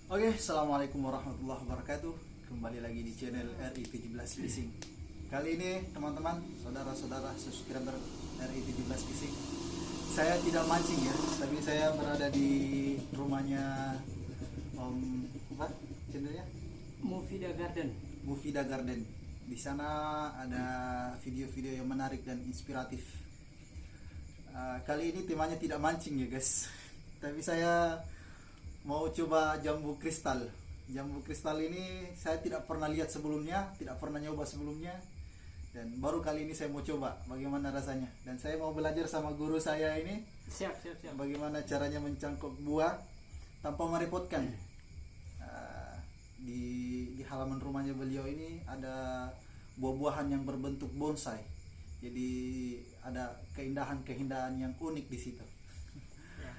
Oke, assalamualaikum warahmatullahi wabarakatuh. Kembali lagi di channel RI 17 Fishing. Kali ini teman-teman, saudara-saudara subscriber RI 17 Fishing, saya tidak mancing ya, tapi saya berada di rumahnya Om apa channelnya? Mufida Garden. Mufida Garden. Di sana ada video-video yang menarik dan inspiratif. Kali ini temanya tidak mancing ya guys, tapi saya mau coba jambu kristal. Jambu kristal ini saya tidak pernah lihat sebelumnya, tidak pernah nyoba sebelumnya, dan baru kali ini saya mau coba bagaimana rasanya. Dan saya mau belajar sama guru saya ini Siap. bagaimana caranya mencangkok buah tanpa merepotkan. Di halaman rumahnya beliau ini ada buah-buahan yang berbentuk bonsai. Jadi ada keindahan-keindahan yang unik di situ. Ya.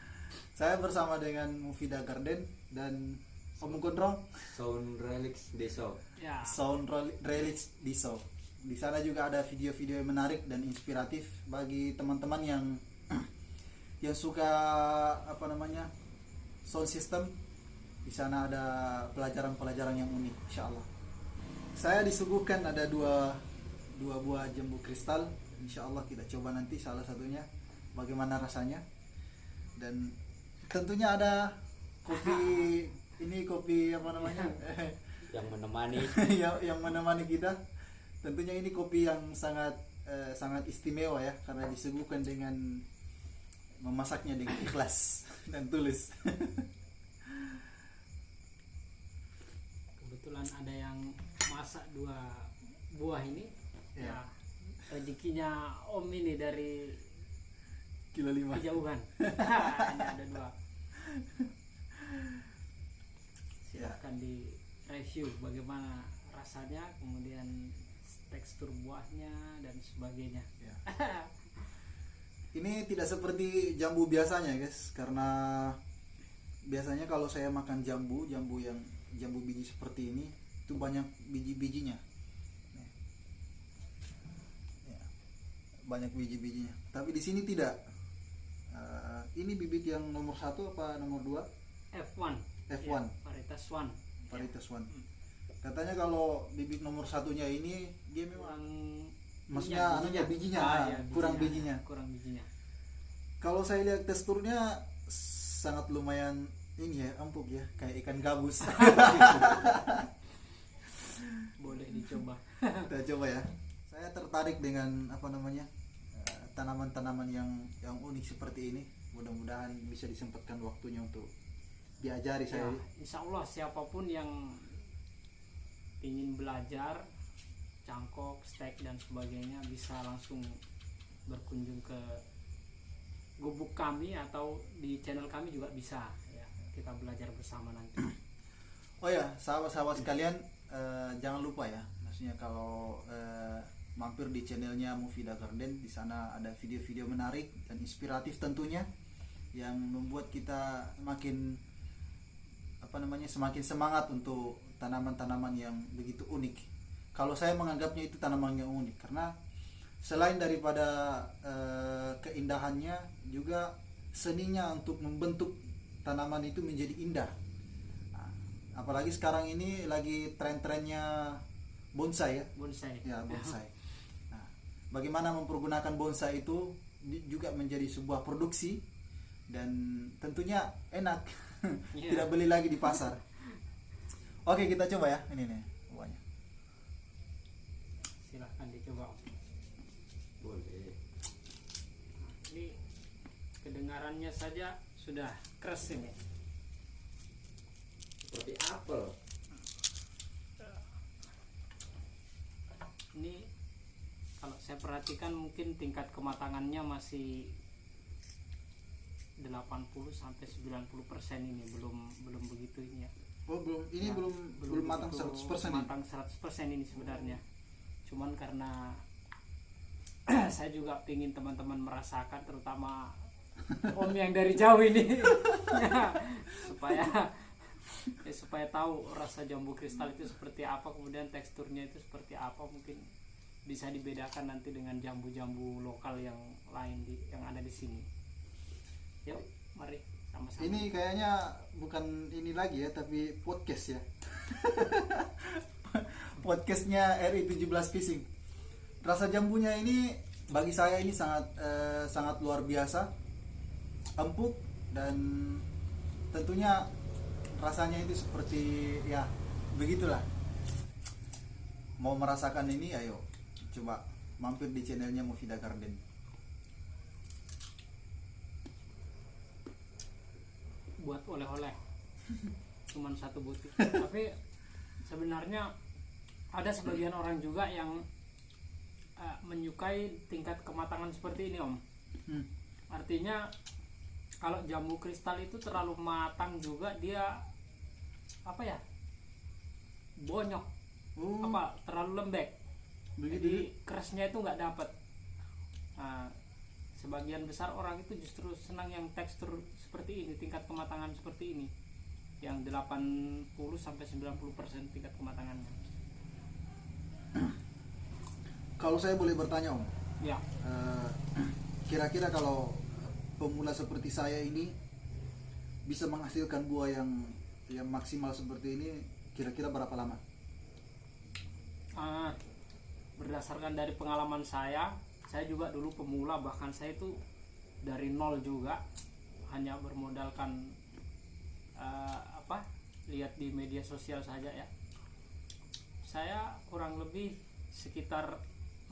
Saya bersama dengan Mufida Garden dan Om Gondrong Sound Relics Deso. Ya. Sound Relics Diso. Di sana juga ada video-video yang menarik dan inspiratif bagi teman-teman yang yang suka sound system. Di sana ada pelajaran-pelajaran yang unik, insyaallah. Saya disuguhkan ada dua buah jambu kristal. Insyaallah kita coba nanti salah satunya bagaimana rasanya. Dan tentunya ada kopi ini kopi Yang menemani. yang menemani kita. Tentunya ini kopi yang sangat istimewa ya, karena disuguhkan dengan memasaknya dengan ikhlas dan tulus. Kebetulan ada yang masak dua buah ini. Ya. Ya. Rezekinya Om ini dari Kilo 5. kejauhan. Ini ada dua. Silahkan di review bagaimana rasanya, kemudian tekstur buahnya dan sebagainya. Ya. Ini tidak seperti jambu biasanya guys, karena biasanya kalau saya makan jambu biji seperti ini itu banyak biji-bijinya. Ya. Banyak biji-bijinya. Tapi di sini tidak. Ini bibit yang nomor 1 apa nomor 2? F1. F1. Ya, varietas 1. Varietas 1. Katanya kalau bibit nomor 1-nya ini dia memang maksudnya bijinya, kurang bijinya. Kurang bijinya. Kalau saya lihat teksturnya sangat lumayan ini ya, empuk ya, kayak ikan gabus. Boleh dicoba. Kita coba ya. Saya tertarik dengan tanaman-tanaman yang unik seperti ini. Mudah-mudahan bisa disempatkan waktunya untuk diajari Ya, saya. insya Allah siapapun yang ingin belajar cangkok, steak dan sebagainya bisa langsung berkunjung ke gubuk kami atau di channel kami juga bisa ya, kita belajar bersama nanti. Oh ya, sahabat-sahabat sekalian, jangan lupa ya, maksudnya kalau mampir di channelnya Mufida Garden, di sana ada video-video menarik dan inspiratif tentunya yang membuat kita semakin semangat untuk tanaman-tanaman yang begitu unik. Kalau saya menganggapnya itu tanaman yang unik karena selain daripada keindahannya, juga seninya untuk membentuk tanaman itu menjadi indah. Apalagi sekarang ini lagi tren-trennya bonsai ya. Bonsai. Ya, bonsai. Nah, bagaimana mempergunakan bonsai itu juga menjadi sebuah produksi dan tentunya enak. Yeah. Tidak beli lagi di pasar. Oke, kita coba ya. Ini nih buahnya. Silahkan dicoba. Boleh. Ini kedengarannya saja sudah keras ini. Seperti apel. Ini kalau saya perhatikan mungkin tingkat kematangannya masih 80 sampai 90% ini belum begitu ini ya. Oh, belum. Ini Ya, belum matang begitu 100% ini. matang 100% ini sebenarnya. Cuman karena saya juga pingin teman-teman merasakan, terutama Om yang dari jauh ini supaya tahu rasa jambu kristal itu seperti apa, kemudian teksturnya itu seperti apa, mungkin bisa dibedakan nanti dengan jambu-jambu lokal yang lain yang ada di sini. Yuk, mari. sama-sama. Ini kayaknya bukan ini lagi ya, tapi podcast ya. Podcastnya RI17 Fishing. Rasa jambunya ini bagi saya ini sangat luar biasa, empuk, dan tentunya rasanya itu seperti ya begitulah. Mau merasakan ini, ayo coba mampir di channelnya Mufida Garden. Buat oleh-oleh cuman satu butir. Tapi sebenarnya ada sebagian orang juga yang menyukai tingkat kematangan seperti ini, Om. Artinya kalau jambu kristal itu terlalu matang juga, dia apa ya, bonyok, terlalu lembek. Jadi kerasnya itu nggak dapat. Sebagian besar orang itu justru senang yang tekstur seperti ini, tingkat kematangan seperti ini, yang 80-90% tingkat kematangannya. Kalau saya boleh bertanya, Om, Ya, kira-kira kalau pemula seperti saya ini bisa menghasilkan buah yang maksimal seperti ini, kira-kira berapa lama? berdasarkan dari pengalaman saya juga dulu pemula, bahkan saya itu dari nol juga, hanya bermodalkan lihat di media sosial saja ya. Saya kurang lebih sekitar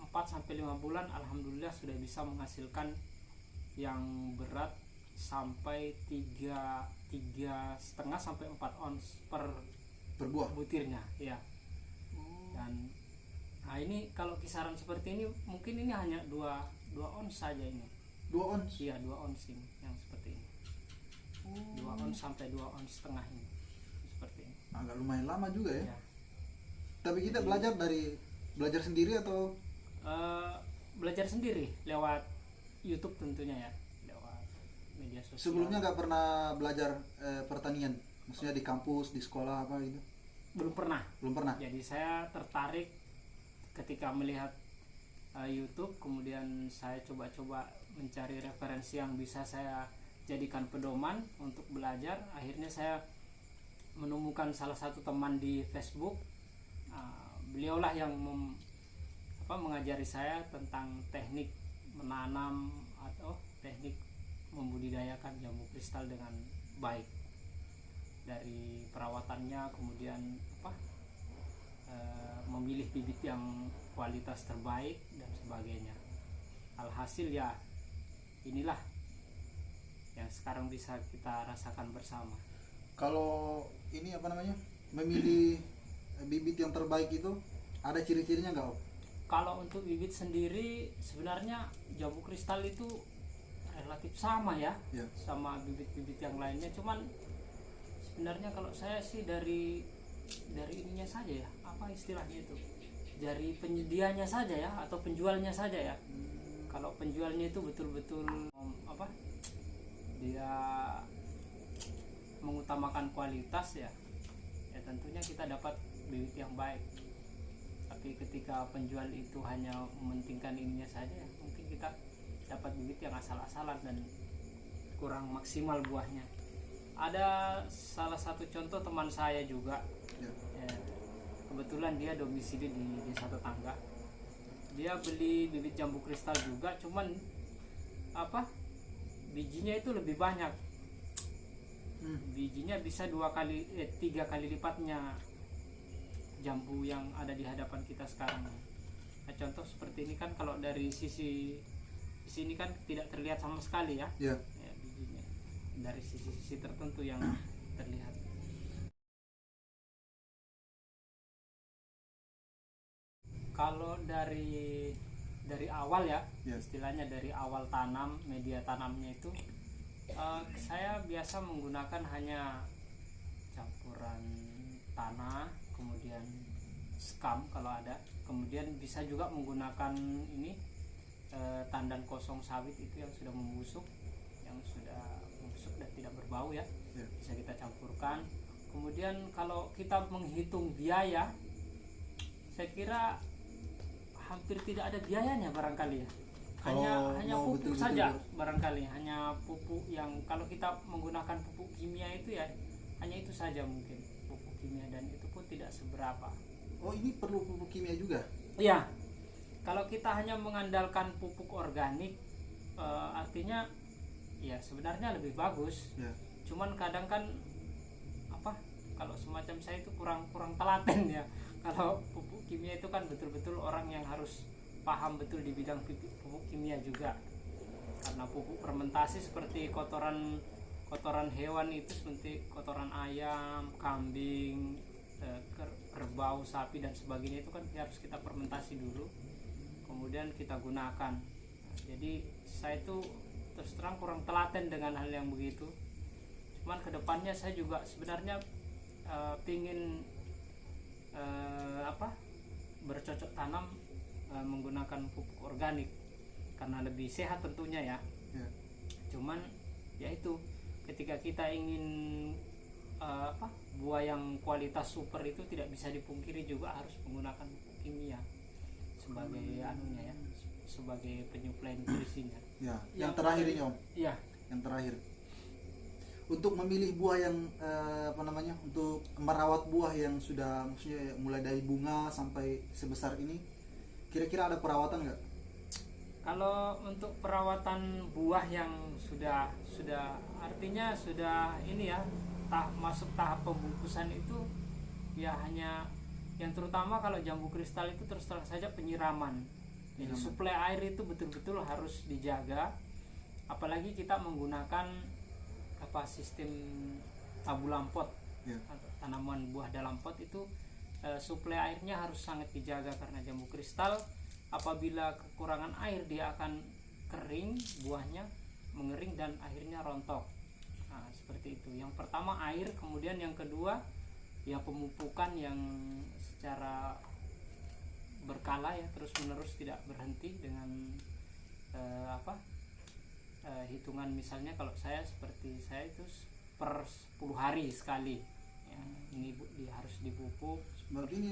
4-5 bulan alhamdulillah sudah bisa menghasilkan yang berat sampai 3,5 sampai 4 ons per Berbuah? butirnya ya. Dan ini kalau kisaran seperti ini mungkin ini hanya 2 ons saja ini. 2 ons? Iya, 2 ons ini yang seperti ini. 2 ons sampai 2 ons setengah ini seperti ini. Agak lumayan lama juga ya. Ya. Tapi kita belajar sendiri atau Belajar sendiri lewat YouTube tentunya ya, lewat media sosial. sebelumnya nggak pernah belajar pertanian, maksudnya di kampus, di sekolah apa gitu? Belum pernah. Belum pernah. Jadi saya tertarik ketika melihat YouTube, kemudian saya coba-coba mencari referensi yang bisa saya jadikan pedoman untuk belajar. Akhirnya saya menemukan salah satu teman di Facebook. Beliaulah yang mengajari saya tentang teknik menanam atau teknik membudidayakan jambu kristal dengan baik, dari perawatannya, kemudian memilih bibit yang kualitas terbaik dan sebagainya. Alhasil ya inilah yang sekarang bisa kita rasakan bersama. Kalau ini memilih bibit yang terbaik itu ada ciri-cirinya nggak, Om? Kalau untuk bibit sendiri sebenarnya jambu kristal itu relatif sama ya, sama bibit-bibit yang lainnya. Cuman sebenarnya kalau saya sih dari ininya saja ya, apa istilahnya itu, dari penyedianya saja ya, atau penjualnya saja ya. Kalau penjualnya itu betul-betul dia mengutamakan kualitas ya tentunya kita dapat bibit yang baik. Tapi ketika penjual itu hanya mementingkan ininya saja ya, mungkin kita dapat bibit yang asal-asalan dan kurang maksimal buahnya. Ada salah satu contoh teman saya juga ya, kebetulan dia domisili di desa tetangga. Dia beli bibit jambu kristal juga, cuman bijinya itu lebih banyak. Bijinya bisa 3 kali lipatnya jambu yang ada di hadapan kita sekarang. Nah, contoh seperti ini kan kalau dari sisi ini kan tidak terlihat sama sekali ya. Ya, bijinya dari sisi-sisi tertentu yang terlihat. Kalau dari awal ya, istilahnya dari awal tanam, media tanamnya itu saya biasa menggunakan hanya campuran tanah, kemudian skam kalau ada, kemudian bisa juga menggunakan ini tandan kosong sawit itu yang sudah membusuk dan tidak berbau ya, bisa kita campurkan. Kemudian kalau kita menghitung biaya, saya kira hampir tidak ada biayanya barangkali ya. hanya mau pupuk betul-betul saja barangkali, hanya pupuk yang kalau kita menggunakan pupuk kimia itu ya hanya itu saja mungkin pupuk kimia, dan itu pun tidak seberapa. Oh, ini perlu pupuk kimia juga? Iya, kalau kita hanya mengandalkan pupuk organik artinya ya sebenarnya lebih bagus. Ya. Cuman kadang kan apa, kalau semacam saya itu kurang telaten ya. Kalau pupuk kimia itu kan betul-betul orang yang harus paham betul di bidang pupuk kimia juga, karena pupuk fermentasi seperti kotoran hewan itu, seperti kotoran ayam, kambing, kerbau, sapi dan sebagainya itu kan harus kita fermentasi dulu kemudian kita gunakan. Jadi saya itu terus terang kurang telaten dengan hal yang begitu. Cuman kedepannya saya juga sebenarnya pingin bercocok tanam menggunakan pupuk organik karena lebih sehat tentunya ya. Cuman ya itu, ketika kita ingin buah yang kualitas super itu tidak bisa dipungkiri juga harus menggunakan pupuk kimia sebagai anunya ya, sebagai penyuplai nutrisinya. Ya, yang terakhir ini Om. Iya. Yang terakhir, untuk memilih buah yang untuk merawat buah yang sudah maksudnya mulai dari bunga sampai sebesar ini, kira-kira ada perawatan nggak? Kalau untuk perawatan buah yang sudah artinya sudah ini ya, masuk tahap pembungkusan itu ya hanya yang terutama kalau jambu kristal itu terus terang saja penyiraman. Jadi suplai air itu betul-betul harus dijaga, apalagi kita menggunakan sistem tabulam pot atau tanaman buah dalam pot itu, suplai airnya harus sangat dijaga karena jambu kristal apabila kekurangan air dia akan kering, buahnya mengering dan akhirnya rontok. Nah, seperti itu. Yang pertama air, kemudian yang kedua ya pemupukan yang secara berkala ya, terus menerus tidak berhenti dengan hitungan, misalnya kalau saya seperti saya itu per 10 hari sekali ya, ini harus dipupuk. Berarti ini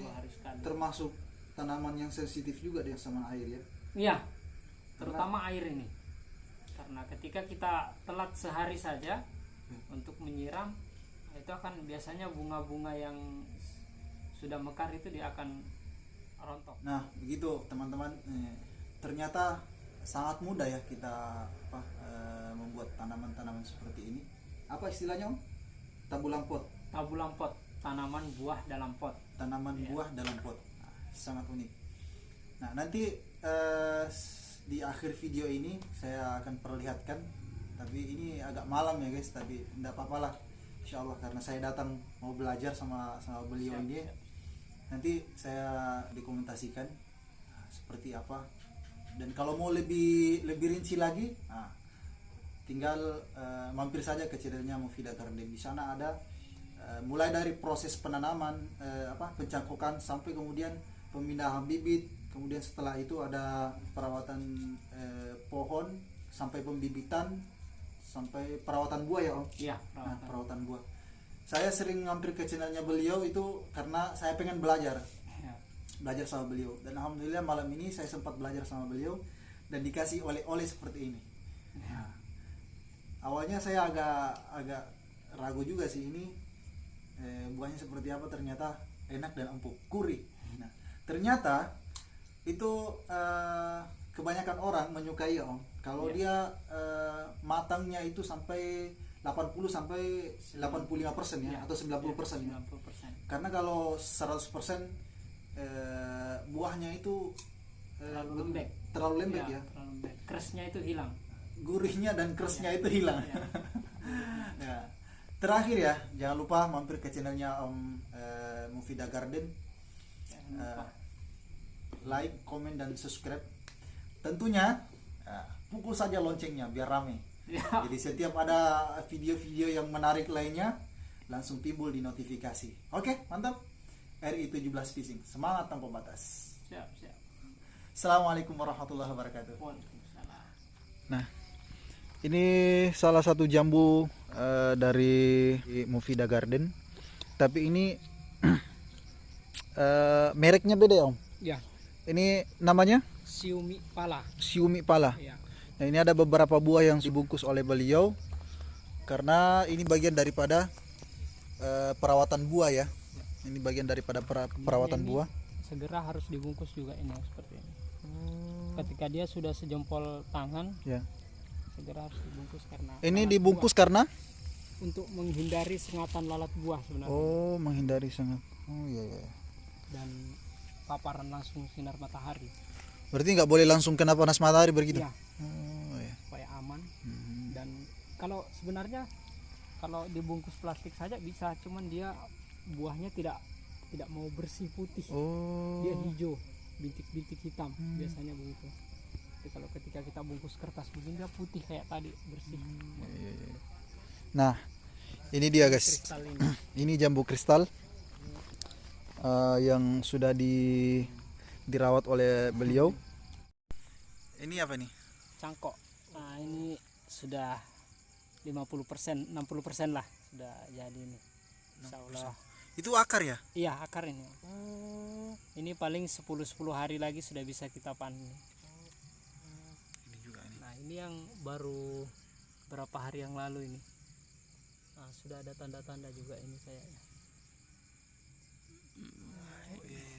termasuk tanaman yang sensitif juga dia sama air ya? Iya, terutama air ini, karena ketika kita telat sehari saja untuk menyiram, itu akan biasanya bunga-bunga yang sudah mekar itu dia akan rontok. Nah begitu teman-teman, ternyata sangat mudah ya kita membuat tanaman-tanaman seperti ini. Apa istilahnya Om? Tabulam pot. Tabulam pot, tanaman buah dalam pot. Tanaman buah dalam pot. Nah, sangat unik. Nah nanti di akhir video ini saya akan perlihatkan, tapi ini agak malam ya guys, tapi tidak apa-apa lah, insya Allah, karena saya datang mau belajar sama beliau ini. Nanti saya dokumentasikan seperti apa, dan kalau mau lebih rinci lagi, tinggal mampir saja ke channelnya Mufida Garden. Di sana ada mulai dari proses penanaman, pencangkokan sampai kemudian pemindahan bibit, kemudian setelah itu ada perawatan pohon sampai pembibitan sampai perawatan buah ya Om. Iya, perawatan buah. Saya sering mampir ke channelnya beliau itu karena saya pengen belajar sama beliau, dan alhamdulillah malam ini saya sempat belajar sama beliau dan dikasih oleh-oleh seperti ini. Awalnya saya agak ragu juga sih, ini buahnya seperti apa, ternyata enak dan empuk, gurih. Nah, ternyata itu kebanyakan orang menyukai Om kalau dia matangnya itu sampai 80 sampai 85% ya, atau 90% ya. 90%. Karena kalau 100% buahnya itu terlalu lembek ya. Terlalu lembek. Keresnya itu hilang. Gurihnya dan keresnya itu hilang. Ya. Terakhir ya, jangan lupa mampir ke channelnya Om Mufida Garden. Like, komen dan subscribe. Tentunya pukul saja loncengnya biar rame. Jadi setiap ada video-video yang menarik lainnya langsung timbul di notifikasi. Oke, mantap. RI17 Fishing, semangat tanpa batas. Siap. Assalamualaikum warahmatullahi wabarakatuh. Waalaikumsalam. Nah, ini salah satu jambu dari Mufida Garden. Tapi ini mereknya beda Om. Ya. Ini namanya Siumi pala. Siumi pala. Ya. Nah, ini ada beberapa buah yang dibungkus oleh beliau karena ini bagian daripada perawatan buah ya. Ini bagian daripada perawatan Ini buah. segera harus dibungkus juga ini seperti ini. Ketika dia sudah sejempol tangan, Ya. segera harus dibungkus karena Ini lalat dibungkus karena buah. Untuk menghindari sengatan lalat buah sebenarnya. oh, menghindari sangat. Oh iya iya. Dan paparan langsung sinar matahari. Berarti nggak boleh langsung kena panas matahari begitu. Ya, Oh iya. supaya aman. Hmm. Dan kalau sebenarnya kalau dibungkus plastik saja bisa, cuman dia buahnya tidak mau bersih putih. Oh. Dia hijau, bintik-bintik hitam biasanya begitu. Tapi kalau ketika kita bungkus kertas begini dia putih kayak tadi, bersih. Iya, iya. Nah, ini dia guys. Kristal ini. Ini jambu kristal yang sudah dirawat oleh beliau. Ini apa nih? Cangkok. Nah, ini sudah 50%, 60% lah sudah jadi ini. Insya Allah. Itu akar ya? Iya, akar ini. Oh. Ini paling 10 hari lagi sudah bisa kita panen. Ini juga ini. Nah, ini yang baru berapa hari yang lalu ini. Nah, sudah ada tanda-tanda juga ini kayaknya.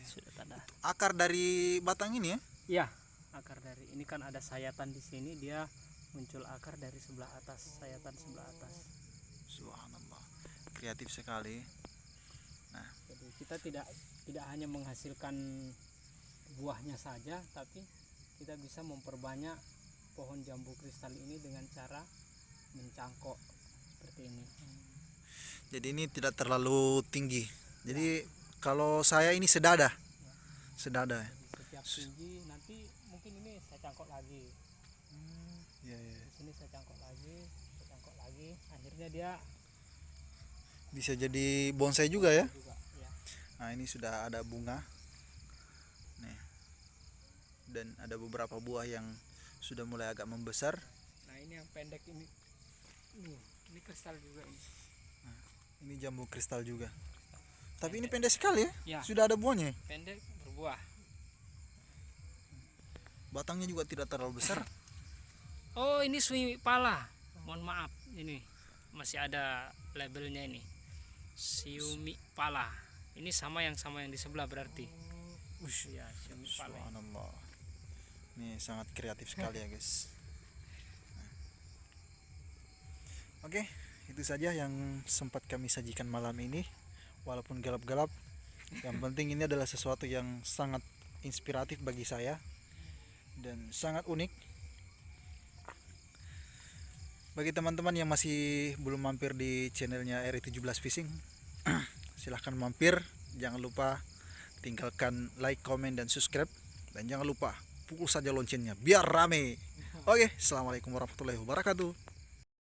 Sudah tanda. Akar dari batang ini ya? Iya, akar dari ini kan ada sayatan di sini, dia muncul akar dari sebelah atas, sayatan sebelah atas. Subhanallah. Kreatif sekali. Jadi kita tidak hanya menghasilkan buahnya saja, tapi kita bisa memperbanyak pohon jambu kristal ini dengan cara mencangkok seperti ini. Jadi ini tidak terlalu tinggi. Jadi kalau saya ini sedada. Sedada. Jadi setiap tinggi nanti mungkin ini saya cangkok lagi. Iya, iya. Di sini saya cangkok lagi, saya cangkok lagi. Akhirnya dia Bisa jadi bonsai juga ya. juga ya. Nah, ini sudah ada bunga. Nih. Dan ada beberapa buah yang sudah mulai agak membesar. Nah, ini yang pendek ini. Ini kristal juga ini. Ini jambu kristal juga. Tapi ini pendek sekali ya. Ya. Sudah ada buahnya. Pendek berbuah. Batangnya juga tidak terlalu besar. Oh, ini siumi pala. Mohon maaf, ini masih ada labelnya ini. Siumi pala. Ini sama yang di sebelah berarti. Ya, siumi pala. Subhanallah. Ini sangat kreatif sekali ya guys. Oke, itu saja yang sempat kami sajikan malam ini. Walaupun gelap-gelap, yang penting ini adalah sesuatu yang sangat inspiratif bagi saya dan sangat unik. Bagi teman-teman yang masih belum mampir di channelnya RI17 Fishing, silahkan mampir. Jangan lupa tinggalkan like, comment, dan subscribe. Dan jangan lupa pukul saja loncengnya biar rame. Oke, assalamualaikum warahmatullahi wabarakatuh.